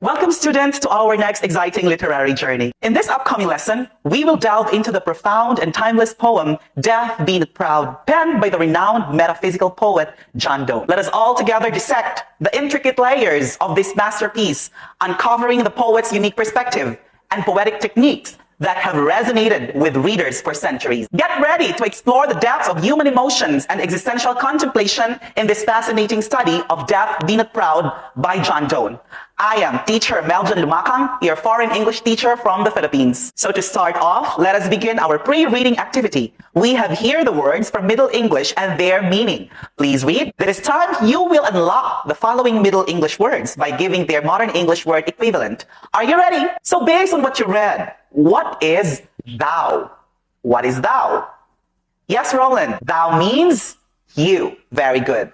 Welcome, students, to our next exciting literary journey. In this upcoming lesson, we will delve into the profound and timeless poem, Death Be Not Proud, penned by the renowned metaphysical poet, John Donne. Let us all together dissect the intricate layers of this masterpiece, uncovering the poet's unique perspective and poetic techniques that have resonated with readers for centuries. Get ready to explore the depths of human emotions and existential contemplation in this fascinating study of Death Be Not Proud by John Donne. I am teacher Meljan Lumakang, your foreign English teacher from the Philippines. So to start off, let us begin our pre-reading activity. We have here the words from Middle English and their meaning. Please read. This time, you will unlock the following Middle English words by giving their modern English word equivalent. Are you ready? So based on what you read, what is thou? What is thou? Yes, Roland. Thou means you. Very good.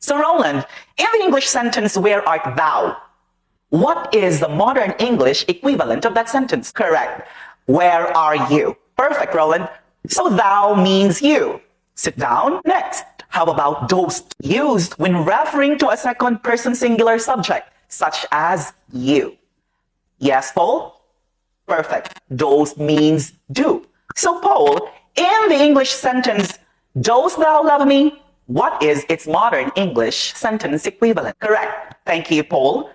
So Roland, in the English sentence, where art thou? What is the modern English equivalent of that sentence? Correct. Where are you? Perfect, Roland. So thou means you. Sit down. Next. How about dost? Used when referring to a second person singular subject, such as you. Yes, Paul? Perfect. Dost means do. So Paul, in the English sentence, dost thou love me? What is its modern English sentence equivalent? Correct. Thank you, Paul.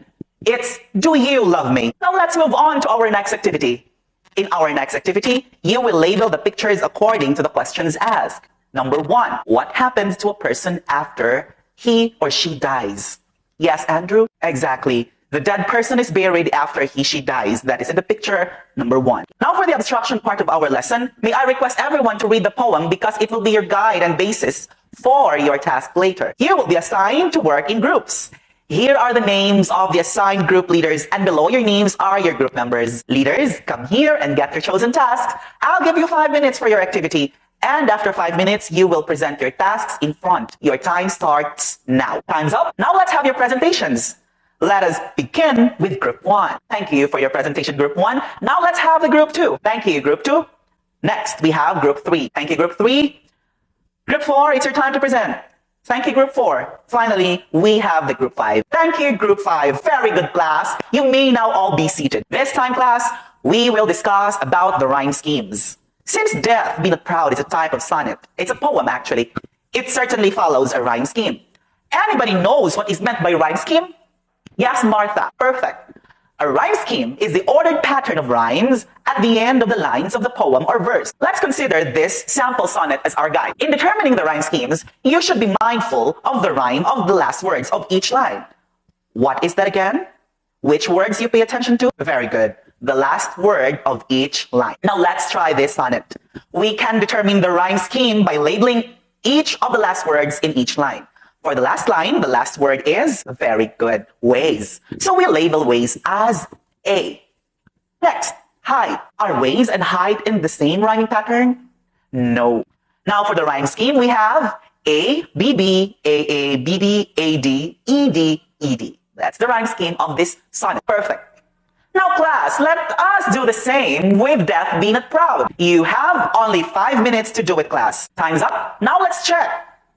It's do you love me? Now let's move on to our next activity. In our next activity, you will label the pictures according to the questions asked. Number 1, what happens to a person after he or she dies? Yes, Andrew? Exactly. The dead person is buried after she dies. That is in the picture number 1. Now for the abstraction part of our lesson, may I request everyone to read the poem because it will be your guide and basis for your task later. You will be assigned to work in groups. Here are the names of the assigned group leaders, and below your names are your group members. Leaders, come here and get your chosen tasks. I'll give you 5 minutes for your activity, and after 5 minutes, you will present your tasks in front. Your time starts now. Time's up. Now let's have your presentations. Let us begin with Group 1. Thank you for your presentation, Group 1. Now let's have the Group 2. Thank you, Group 2. Next, we have Group 3. Thank you, Group 3. Group 4, it's your time to present. Thank you, Group 4. Finally, we have the Group 5. Thank you, Group 5. Very good, class. You may now all be seated. This time, class, we will discuss about the rhyme schemes. Since Death Be Not Proud is a type of sonnet, it's a poem actually, it certainly follows a rhyme scheme. Anybody knows what is meant by rhyme scheme? Yes, Martha. Perfect. A rhyme scheme is the ordered pattern of rhymes at the end of the lines of the poem or verse. Let's consider this sample sonnet as our guide. In determining the rhyme schemes, you should be mindful of the rhyme of the last words of each line. What is that again? Which words you pay attention to? Very good. The last word of each line. Now let's try this sonnet. We can determine the rhyme scheme by labeling each of the last words in each line. For the last line, the last word is, very good, ways. So we label ways as A. Next, height. Are ways and height in the same rhyming pattern? No. Now for the rhyme scheme, we have A, B, B, A, A, B, B, A, D, E, D, E, D. That's the rhyme scheme of this sonnet. Perfect. Now class, let us do the same with Death Be Not Proud. You have only 5 minutes to do it, class. Time's up. Now let's check.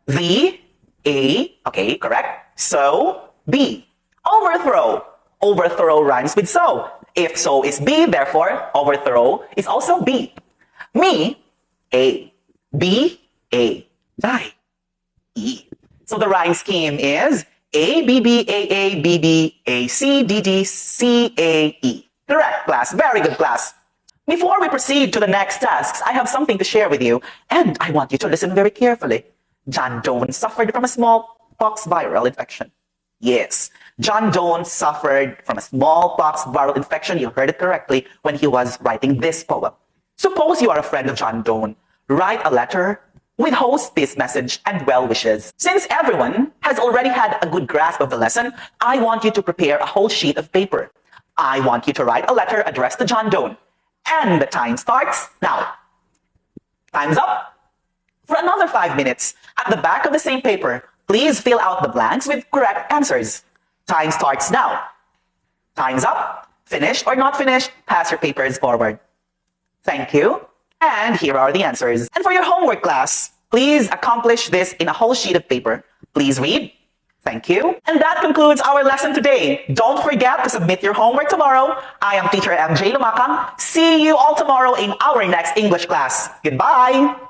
The A, okay, correct. So, B. Overthrow. Overthrow rhymes with so. If so is B, therefore, overthrow is also B. Me, A. B, A. Die, E. So the rhyme scheme is A, B, B, A, A, B, B, A, C, D, D, C, A, E. Correct, class. Very good, class. Before we proceed to the next tasks, I have something to share with you, and I want you to listen very carefully. John Donne suffered from a smallpox viral infection. Yes, John Donne suffered from a smallpox viral infection. You heard it correctly when he was writing this poem. Suppose you are a friend of John Donne. Write a letter with host peace message and well wishes. Since everyone has already had a good grasp of the lesson, I want you to prepare a whole sheet of paper. I want you to write a letter addressed to John Donne. And the time starts now. Time's up. For another 5 minutes, at the back of the same paper, please fill out the blanks with correct answers. Time starts now. Time's up. Finished or not finished, pass your papers forward. Thank you. And here are the answers. And for your homework class, please accomplish this in a whole sheet of paper. Please read. Thank you. And that concludes our lesson today. Don't forget to submit your homework tomorrow. I am teacher MJ Lumakang. See you all tomorrow in our next English class. Goodbye!